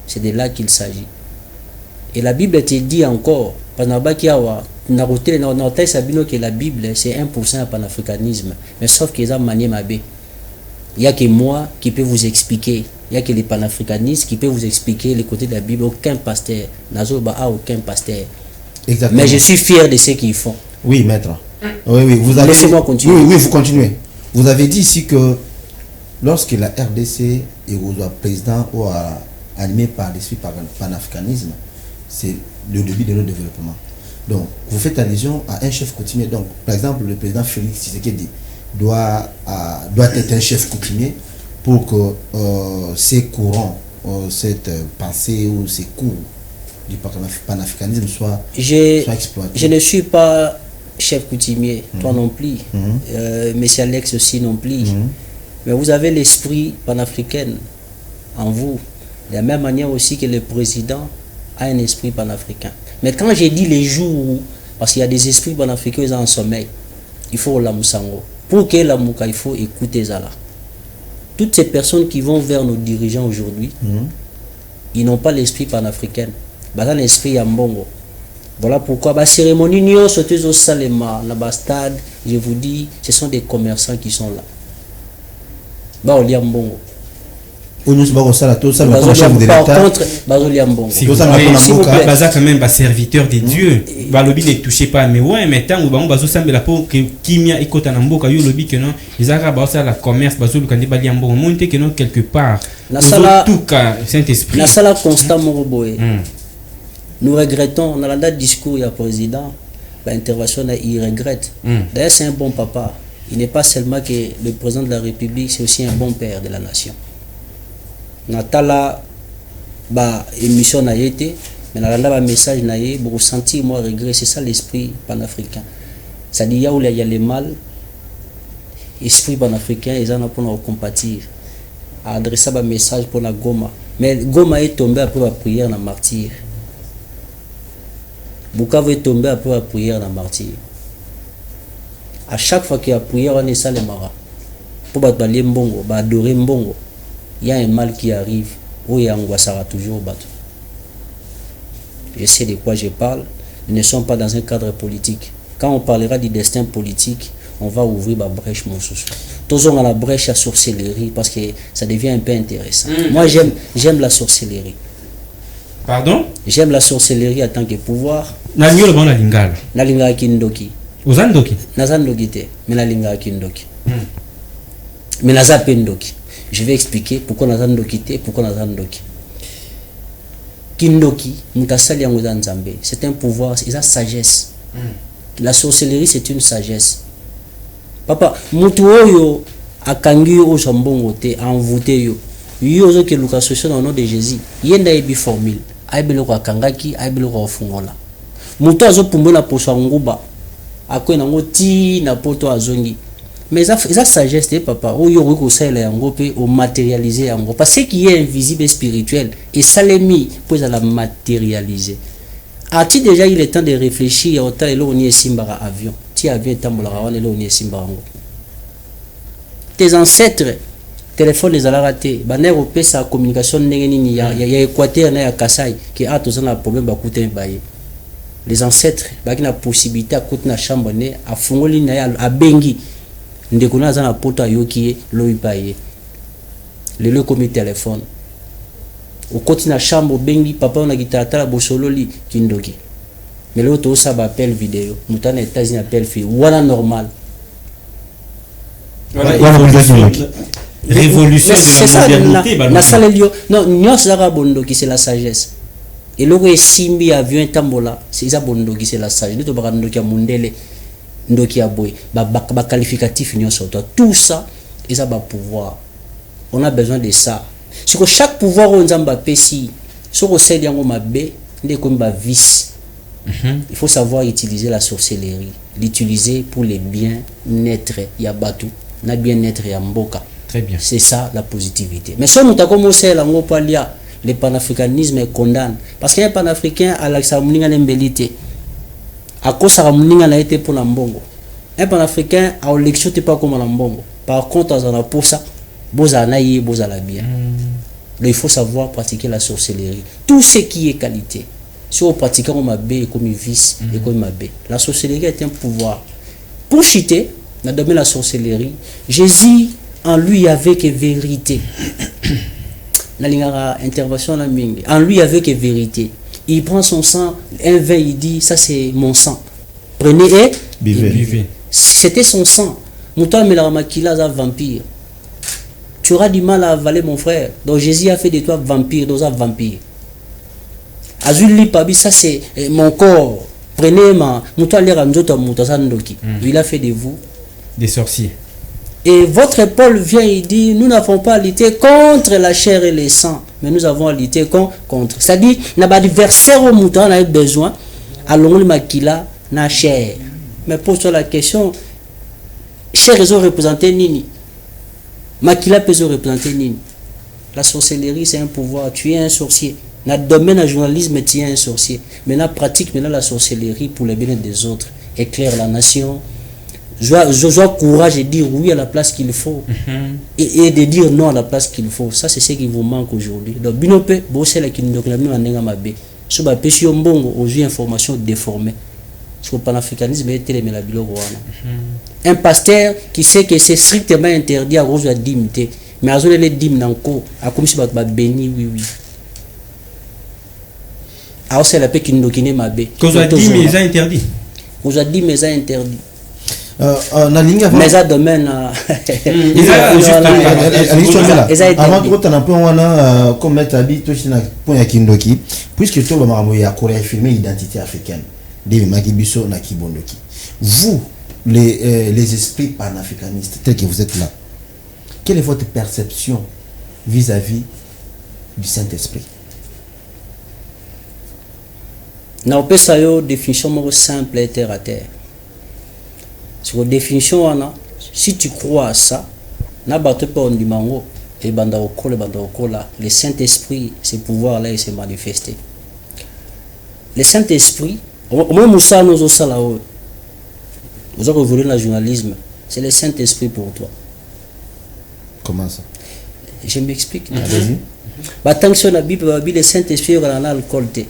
C'est de là qu'il s'agit. Et la Bible te dit encore, que la Bible c'est 1% de panafricanisme, mais sauf qu'ils ont manié ma bé. Il n'y a que moi qui peux vous expliquer. Il n'y a que les panafricanistes qui peuvent vous expliquer les côtés de la Bible. Aucun pasteur. Nazoba a aucun pasteur. Exactement. Mais je suis fier de ce qu'ils font. Oui, maître. Oui, vous avez... Laissez-moi continuer. Oui, vous continuez. Vous avez dit ici que lorsque la RDC est au président ou animé par l'esprit panafricanisme, c'est le début de notre développement. Donc, vous faites allusion à un chef coutumier. Donc, par exemple, le président Félix Tshisekedi doit être un chef coutumier pour que ces courants, cette pensée ou ces cours du panafricanisme soient exploités. Je ne suis pas chef coutumier, toi non plus, monsieur Alex aussi non plus, mais vous avez l'esprit panafricain en vous, de la même manière aussi que le président a un esprit panafricain. Mais quand j'ai dit les jours, parce qu'il y a des esprits panafricains en sommeil, il faut la moussango. Pour que la mouka, il faut écouter Zala. Toutes ces personnes qui vont vers nos dirigeants aujourd'hui, ils n'ont pas l'esprit panafricain. Ils ont l'esprit yambongo. Voilà pourquoi la cérémonie Nyo Sotezo Salema, la stade, je vous dis, ce sont des commerçants qui sont là. Bah, on yambongo. Par contre, si vous avez quand même serviteur de Dieu, balobi ne touchez pas, mais ouais, mais tant ou bazo sambe la peau que kimia ikota na mboka yo lobi que non, ils a ba la commerce bazo le kandi bali ambo monte que non quelque part. La sala tout cas Saint-Esprit. La sala constant moroboé. Nous regrettons, on a le discours du président, l'intervention il regrette. D'ailleurs, c'est un bon papa. Il n'est pas seulement que le président de la République, c'est aussi un bon père de la nation. Natala ba émission na été mais nalanda ba message na yé pour sentir moi regret, c'est ça l'esprit panafricain. Ça dit il y a le mal, esprit panafricain ils en ont pour compatir à adresser un message pour la Goma, mais Goma est tombé après la prière dans martyr. Bukavu est tombé après la prière dans martyr. À chaque fois qu'il y a prière on est ça les mara pour battre mbongo ba adorer mbongo. Il y a un mal qui arrive, où il y a toujours bateau. Je sais de quoi je parle, nous ne sommes pas dans un cadre politique. Quand on parlera du destin politique, on va ouvrir la brèche, mon sous. Tous on a la brèche à sorcellerie parce que ça devient un peu intéressant. Moi, j'aime la sorcellerie. Pardon? J'aime la sorcellerie en tant que pouvoir. Na mieux le bon la lingala. Na lingala kindoki. Ozandoki. Na zandoki te, mais na lingala kindoki. Mais na zapendoki. Je vais expliquer pourquoi nous avons quitté, pourquoi nous avons quitté. Kindoki, c'est un pouvoir, c'est la sagesse. La sorcellerie, c'est une sagesse. Papa, mutuoyo akangi o jambongo te envoûté yo. Yo zo ke luka solution au nom de Jésus. Yenda ebi formule. Aibelo ko akangaki, aibelo ko fungola. Muto azo pumbola poso nguba. Akwe nango ti na poto azongi. Mais ça sagesse papa ou yoko ko sala yango pe o matérialiser yango parce que qui est invisible et spirituel et ça les mis pour la matérialiser. A-t-il déjà eu le temps de réfléchir au temps où on est simbara avion ti avion tambola on est là on est simbara. Tes ancêtres téléphone les a raté baner au sa communication nini ya Équateur na ya Kasai qui a tous un problème ba coûter baye. Les ancêtres ba qui na possibilité à coûter na chambre né a fungoli na ya a bengi ndekuna za na poto ayoki loipaye lelo komi téléphone au côté na chambre bengi papa on a gitata la bosololi kindoki mais là to ça appel vidéo mutana États-Unis appel fi wala normal révolution de la modernité na salelio non nyos la bondoki c'est la sagesse et logo esimbi avion tambola c'est ça bondoki c'est la sagesse to bakandoki mundele ndoki aboy ba qualificatif nyonso tout ça ils ont pouvoir on a besoin de ça c'est que chaque pouvoir on nzamba pesi so ko sel yango mabe ndé comme ba vice il faut savoir utiliser la sorcellerie l'utiliser pour les bien-être ya batu na bien-être ya mboka. Très bien, c'est ça la positivité. Mais si on a commencé à palia le panafricanisme condamne parce qu'un panafricain a l'accès à mninga l'embelité à cause ça mninga na été pour la mbongo. Un panafricain a l'élection t'es pas comme la mbongo. Par contre on a pour ça boza naïe boza la bien. Il faut savoir pratiquer la sorcellerie, tout ce qui est qualité. Si on pratique comme ma B, comme vice et comme ma B. La sorcellerie est un pouvoir. Pour chiter, dans le domaine de la sorcellerie, Jésus, en lui, il y avait que vérité. Dans l'intervention, en lui, il y avait que vérité. Il prend son sang, un vin, il dit, ça c'est mon sang. Prenez et buvez. C'était son sang. Mouton Melamakila, un vampire. Tu auras du mal à avaler, mon frère. Donc Jésus a fait de toi vampire, dans un vampire. Azuli Pabi, ça c'est mon corps. Prenez ma. Il a fait de vous des sorciers. Et votre Paul vient et dit, nous n'avons pas à lutter contre la chair et le sang, mais nous avons à lutter contre. C'est-à-dire, il n'y a pas d'adversaire au mouton, on a besoin. Allons le maquila, na chair. Mais pose-toi la question, chair, ils ont représenté Nini. Maquila peut représenter Nini. La sorcellerie, c'est un pouvoir. Tu es un sorcier. Dans le domaine du journalisme, tu es un sorcier. Maintenant, pratique la sorcellerie pour le bien des autres. Éclaire la nation. Je courage de dire oui à la place qu'il faut. Et de dire non à la place qu'il faut. Ça, c'est ce qui vous manque aujourd'hui. Donc, binope, c'est là qui nous réclame en Nengamabé. Ce que péché mbongo, aux informations déformées. Parce que le panafricanisme est télé la bilo. Un pasteur qui sait que c'est strictement interdit à cause de la dîme. Mais à cause de la dîme, à comme si on béni, oui. Alors c'est la paix qui nous donne ma baie. Cause a dit mais ça interdit. Cause a dit mais ça interdit. Mais ça domaine. Avant de retourner un peu comme mettre habit tout ça point à Kindoki puisque tout le monde a Corée filmé identité africaine des Magibiso na Kibondoki. Vous les esprits panafricanistes tels que vous êtes là. Quelle est votre perception vis-à-vis du Saint-Esprit? Na opesa yo définition moko simple et terre à terre. Sur la définition si tu crois à ça, na bato pe on dimango et banda okola, le Saint-Esprit, ce pouvoir là il s'est manifesté. Le Saint-Esprit, au moins Moussa nous aussi là haut. Vous avez revolé le journalisme, c'est le Saint-Esprit pour toi. Comment ça? Je m'explique. Bah tant que sur la Bible, le Saint-Esprit on a le colté.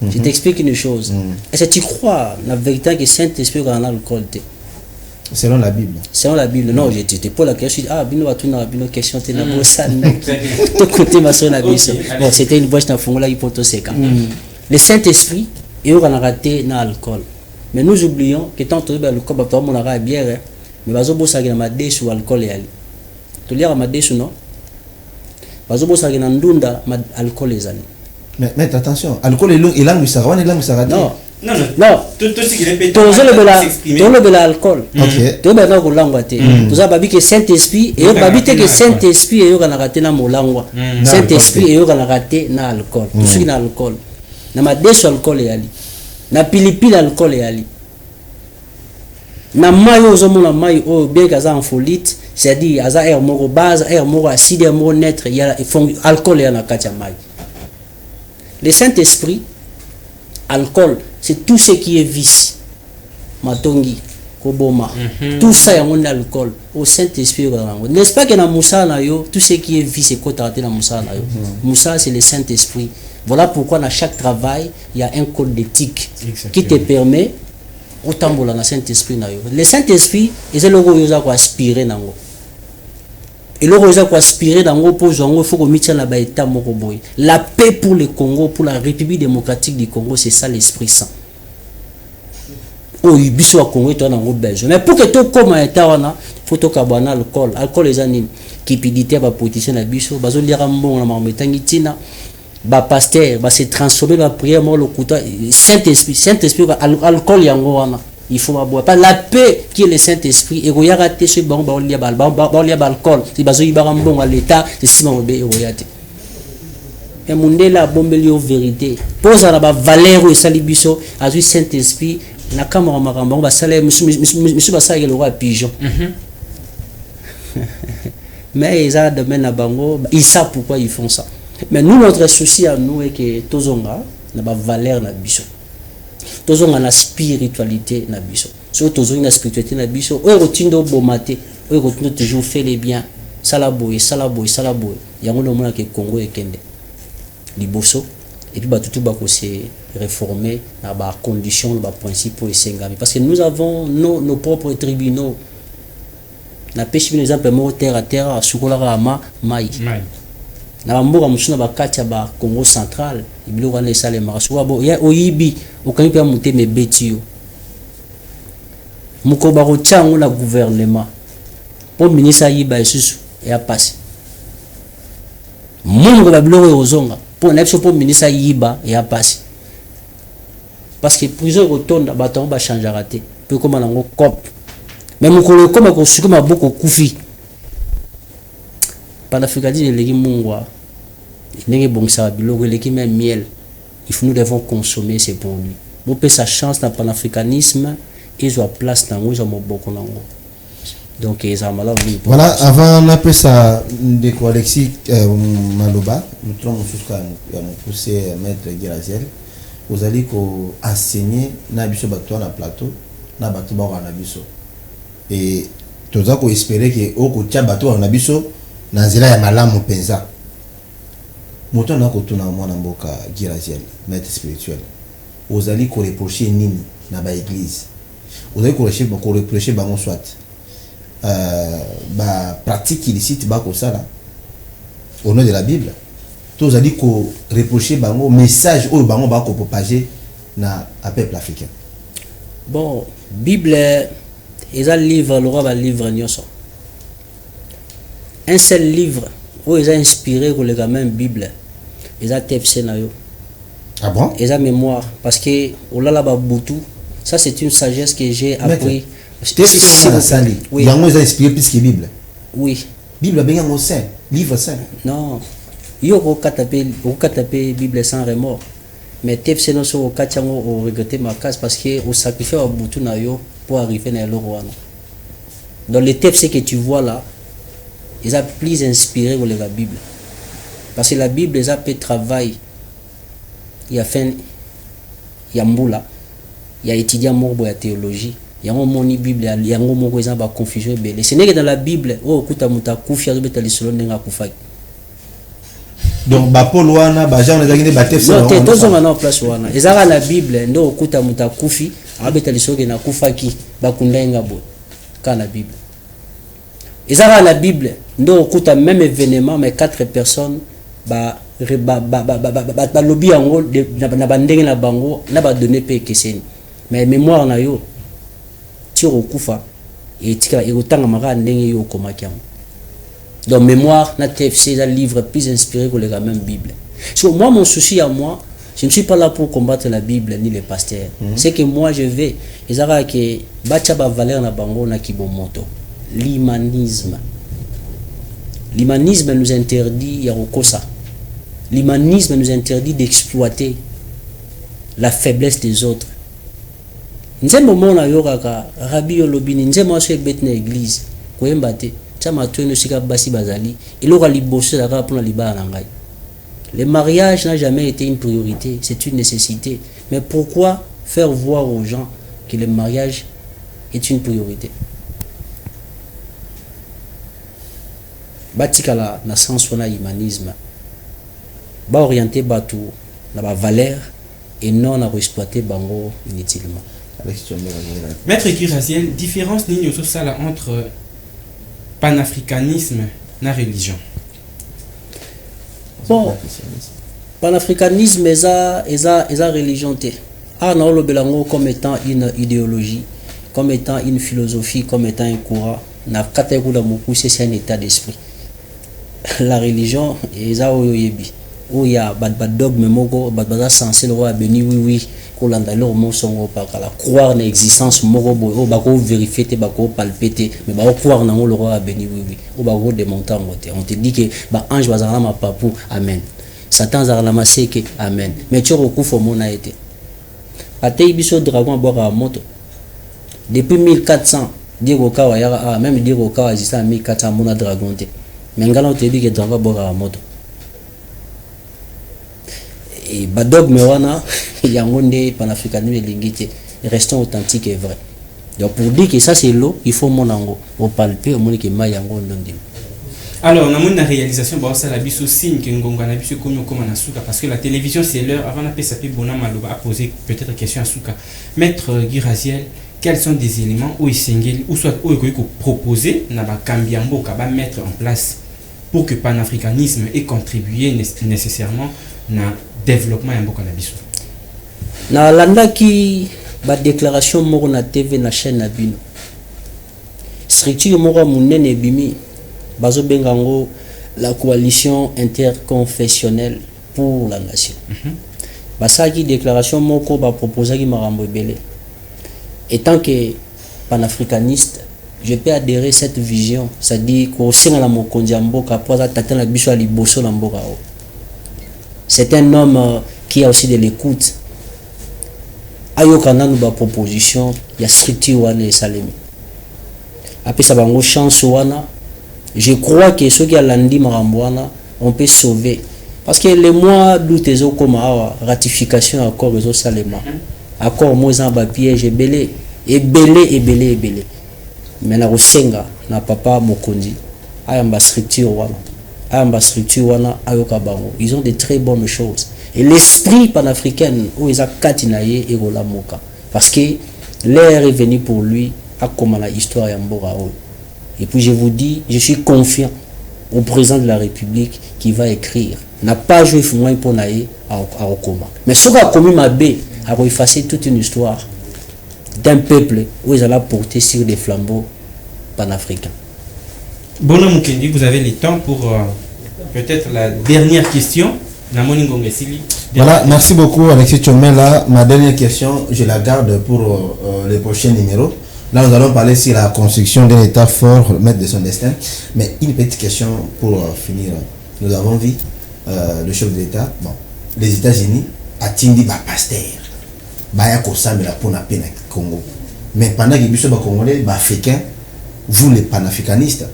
Je t'explique une chose. Est-ce que tu crois la vérité que Saint-Esprit a le colté? Selon la Bible. Selon la Bible, non, je te pose la question. Ah, bino va tourner la question, tu n'as pas ça. Tout côté ma soeur la Bible. Bon, c'était une voix dans le fond là, il faut tout séquer. Le Saint-Esprit, il a raté dans l'alcool. Mais nous oublions que tant que l'alcool, on a la bière, mais vas-y, vous savez, on a des sous alcool et ali. Tu lis à des sous non? Vas-y, vous savez, on a ndunda alcool et ali. Mais attention, alcool et langue, ça va, langue, ça va. Non. Non. Tout ce qui répète. Tout le l'alcool. Ok. Tout le monde langue té. Tout ça babi que Saint-Esprit et babi que Saint-Esprit et on a raté na molango. Saint-Esprit et on a raté na alcool. Tout ce qui na alcool. Na madeso alcool et ali. Na pilipili alcool et ali. Na mayo zomo na mayo o bien kaza en folite, c'est-à-dire aza air moko base, air moko acide, air moko neutre, il y a alcool et na katia mayo. Le Saint-Esprit, alcool, c'est tout ce qui est vice. Matongi, Koboma, tout ça est en alcool. Au Saint-Esprit, n'est-ce pas que dans Moussa, tout ce qui est vice est coté dans Moussa. Moussa, c'est le Saint-Esprit. Voilà pourquoi dans chaque travail, il y a un code d'éthique qui te permet autant de dans Saint-Esprit. Le Saint-Esprit, c'est le rôle qui aspirer dans et le rôle qui aspirer dans le pour il faut que la baïta mokoboy. La paix pour le Congo, pour la République démocratique du Congo, c'est ça l'Esprit Saint. Oh, il biso Congo toi dans besoin. Mais pour que tout comme état wana, faut to kabana alcool. Alcool les années qui pidité ba politicien na biso, bazo lira mbongo na mametangi tina. Ba pasteur, ba se transformer ba prière mo lokuta Saint-Esprit alcool yango wana. Il faut boire pas la paix qui est le Saint-Esprit et roya raté ce bon ba lia alcool. Si bazo ibara mbongo à l'état, c'est simon be royate. Et mundela bombeli au vérité. Pose à la valeur et salibiso à du Saint-Esprit na kamera makambo ba sala monsieur ba sala le roi pigeon. Mais ils ont domaine à bango, ils savent pourquoi ils font ça. Mais nous notre souci à nous est que tozonga na ba valeur na biso. Tozonga na spiritualité na biso. So tozonga na spiritualité na biso, o rotindo bomate, o rotindo toujours fait les bien. Salaboy. Yango no mona ke Congo ekende. Liboso et puis ba tutu ba ko se réformer dans les conditions, dans les principes et sengami. Parce que nous avons nos propres tribunaux. Na pêche par exemple mo terre à terre à Sukolara ama mai. Na mboka musuna bakati ba Congo central, ibilo wana esale marasuwa bo ya oyibi okani pe monter mes betio. Muko ba rochango na gouvernement. Pour ministre yiba esusu ya passe. Mungo ba bilo ozonga pour na pour ministre yiba ya passe. Parce que prison rotonda baton ba changer raté. Peu comme nango cop. Mais mon collègue comme on se comme beaucoup koufi. Panafricanisme les mungwa. N'est bon ça bilo les qui même miel. Il faut nous devons consommer ces produits. Mon peut sa chance dans panafricanisme et soit place dans nous avons beaucoup dans donc ils ont malheur. Voilà avant on appelle ça de quoi Alexis Maloba nous trouvons jusqu'à mon poussé maître Giraziel. Vous allez ko enseigner na biso bato na plateau na bato ba na biso. Et toza ko espérer que oko tia bato na biso na nzela ya malamu penza moto na ko tuna mwana mboka Giraziel maître spirituel ozali ko reprocher nini na ba église ozali ko reprocher bango soit ba pratique illicite ba ko sala au nom de la Bible tozali ko reprocher bango message oyo bango ba ko propager na peuple africain. Bon Bible ils ont livre le roi va livre nyoso un seul livre où ils ont inspiré pour les gamins Bible ils ont TFC na yo. Ah bon? Ils ont mémoire parce que olala ba butu ça c'est une sagesse que j'ai appris. TFC na sali. Oui. Ils ont inspiré plus que Bible. Oui. Bible bien mon saint, livre saint. Non. Yo ko katape Bible sans remords. Mais TFC no so kachango o regretter ma case parce que au sacrifice ba butu na yo pour arriver dans le roi. Dans les textes que tu vois là, ils ont plus inspiré que la Bible. Parce que la Bible, ils ont fait travail. Il y a fait, il y a mboula, il y a étudié morbo la théologie. Il y a un moni Bible, il y a un mot qui est confusion. Ce n'est que dans la Bible, oh, kuta muta kufia zobeta lisolo nenga kufai. Donc Paul wana ba gens les agine batef ça. Non, tous on en place wana. Ils ont la Bible, ndo kuta muta kufi, abeta lisolo na kufaki bakunda nga bo. Kana Bible. Ils ont la Bible, ndo kuta même événement mais 4 personnes ba lobby en na bandenge na bango na ba donner pe keseni. Mais mémoire na yo tiro kufa et tika et autant mara ndenge yo komakiam. Donc mémoire na TFC c'est un livre plus inspiré que les même Bible. So moi mon souci à moi, je ne suis pas là pour combattre la Bible ni les pasteurs. C'est que moi je vais ezara que bacha ba valeur na bango na kibomoto. L'humanisme. L'humanisme nous interdit yarokosa. L'humanisme nous interdit d'exploiter la faiblesse des autres. Nzembo mona yoraka rabi olobini nzembo so ebet na église koyemba te chama to no sika basi bazali eloko liboso la pour na libana na ngai. Le mariage n'a jamais été une priorité, c'est une nécessité. Mais pourquoi faire voir aux gens que le mariage est une priorité? Batikala na sens wana humanisme ba orienter batu na ba valeur et non à exploiter bango inutilement. Maître Giraziel, différence nini au sala entre panafricanisme et religion? Bon, panafricanisme et la religion te. Ah non, le belango comme étant une idéologie, comme étant une philosophie, comme étant un courant. Na kategula moku c'est un état d'esprit. La religion eza oyebi. Où il y a bad dogme moko bad sensé le roi béni oui kolanda leur mot songo pakala croire na existence moko boy o bako vérifier te bako palper mais bako croire na le roi béni oui o bako démonter on te dit que ba ange bazala ma papu amen satan zala ma seke amen mais tu recoufo mona été atei biso dragon boka moto depuis 1400 dire kawa ya même dire kawa existe en 1400 mona dragon te mais ngala on te dit que dragon boka moto et badogme wana yango nde panafricanisme elingite restons authentiques et vrai. Donc pour dire que ça c'est l'eau il faut monango au palper au monique mai yango ndondi. Alors, dans la réalisation, ça la biso signe que ngonga na biso comme na suka parce que la télévision c'est l'heure avant la PSAP Bona Maloba a posé peut-être question à Souka. Maître Guy Raziel, quels sont des éléments où il ou soit où il proposer na ba kambiambo ka ba mettre en place pour que panafricanisme ait contribué nécessairement na développement ya mboka na biso. Na landa ki ba déclaration moko na TV na chaîne na bino. Structure moko munene bimi bazo bengango la coalition interconfessionnelle pour la nation. Basaki déclaration moko ba proposer ki marambo ebele. Étant que panafricaniste, je peux adhérer à cette vision, c'est-à-dire qu'au sein de la mokondi mboka pour atteindre la biso ali bosso na mboka. C'est un homme qui a aussi de l'écoute. Ayokana nous ba proposition, il y a structure wana et salemi. Après ça bango chance wana. Je crois que ceux qui ont landi marambouana, on peut sauver. Parce que les mois d'août, ils ont comme ratification accord réseau Salema. Accord moi en piège et belé. Mais na Rosenga, na papa Mokondi, ayamba structure wana, ayoka bango. Ils ont de très bonnes choses. Et l'esprit panafricain, où ils ont katinaye et Rolamoka. Parce que l'air est venu pour lui, à comme la histoire yambora. Et puis je vous dis, je suis confiant au président de la République qui va écrire. N'a pas joué Foumoy pour naïe à Okoma. Mais ce qu'a commis Mabé a effacé toute une histoire d'un peuple où ils allaient porter sur des flambeaux panafricains. Bona Mukendi, vous avez le temps pour peut-être la dernière question. Voilà, merci beaucoup Alexis Tchomela. Ma dernière question, je la garde pour le prochain numéro. Là, nous allons parler sur la construction d'un État fort, maître de son destin. Mais une petite question pour finir. Nous avons vu le chef de l'État, bon, les États-Unis, à Tindi, Pasteur, Baya Kosam, la Pona Pena Congo. Mais pendant que les Congolais, Africains, vous les panafricanistes,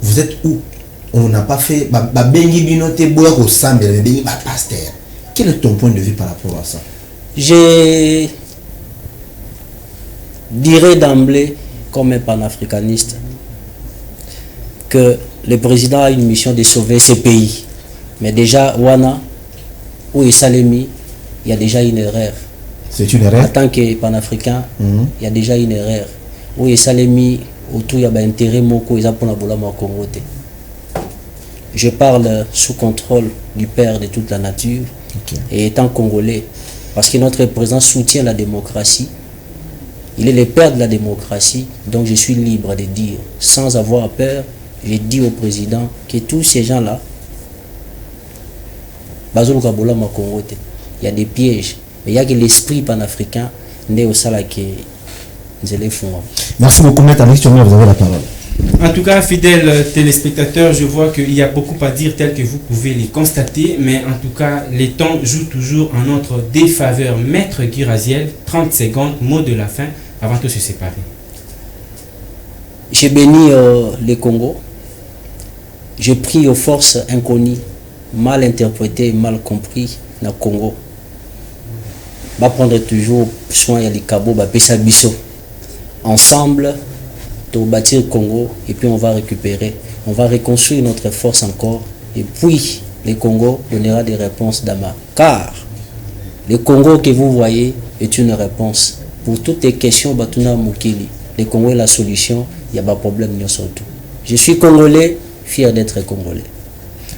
vous êtes où? On n'a pas fait. Bengi Binote, Boya Kosam, Bengi Pasteur. Quel est ton point de vue par rapport à ça? J'ai dirais d'emblée, comme un panafricaniste, que le président a une mission de sauver ce pays. Mais déjà, Wana, où est Salemi, il y a déjà une erreur. C'est une erreur? En tant que panafricain, il y a déjà une erreur. Où est Salemi, autour il y a un intérêt moko, ils ont pour la Bolama Congo. Je parle sous contrôle du père de toute la nature, et étant congolais, parce que notre président soutient la démocratie. Il est le père de la démocratie, donc je suis libre de dire, sans avoir peur, je dis au président que tous ces gens-là, il y a des pièges, mais il y a que l'esprit panafricain né au Salaké. Merci beaucoup, Maître Alex Tchomela, vous avez la parole. En tout cas, fidèles téléspectateurs, je vois qu'il y a beaucoup à dire tel que vous pouvez les constater, mais en tout cas, les temps jouent toujours en notre défaveur. Maître Guy Raziel, 30 secondes, mot de la fin, avant de se séparer. J'ai béni le Congo. Je prie aux forces inconnues, mal interprétées, mal compris, dans le Congo. Va prendre toujours soin de l'Ikabo, Bapesa Bisso. Ensemble, pour bâtir le Congo, et puis on va récupérer, on va reconstruire notre force encore, et puis le Congo donnera des réponses d'Ama. Car le Congo que vous voyez est une réponse. Pour toutes les questions, Batuna Mukili, le Congo est la solution, il n'y a pas de problème, surtout. Je suis Congolais, fier d'être Congolais.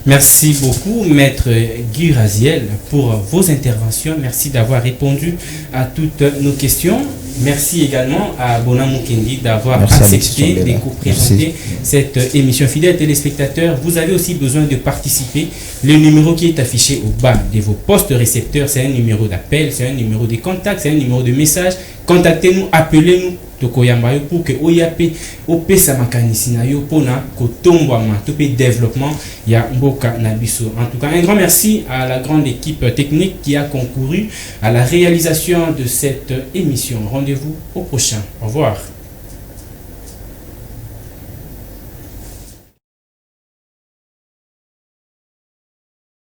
Merci beaucoup, Maître Guy Raziel, pour vos interventions. Merci d'avoir répondu à toutes nos questions. Merci également à Bona Mukendi d'avoir accepté de co-présenter cette émission. Fidèles téléspectateurs, vous avez aussi besoin de participer. Le numéro qui est affiché au bas de vos postes récepteurs, c'est un numéro d'appel, c'est un numéro de contact, c'est un numéro de message. Contactez-nous, appelez-nous. Tokoyambayo pour que Oyape opesa makanisi na yo pona kotombwama topé développement ya mboka na biso. En tout cas, un grand merci à la grande équipe technique qui a concouru à la réalisation de cette émission. Rendez-vous au prochain. Au revoir.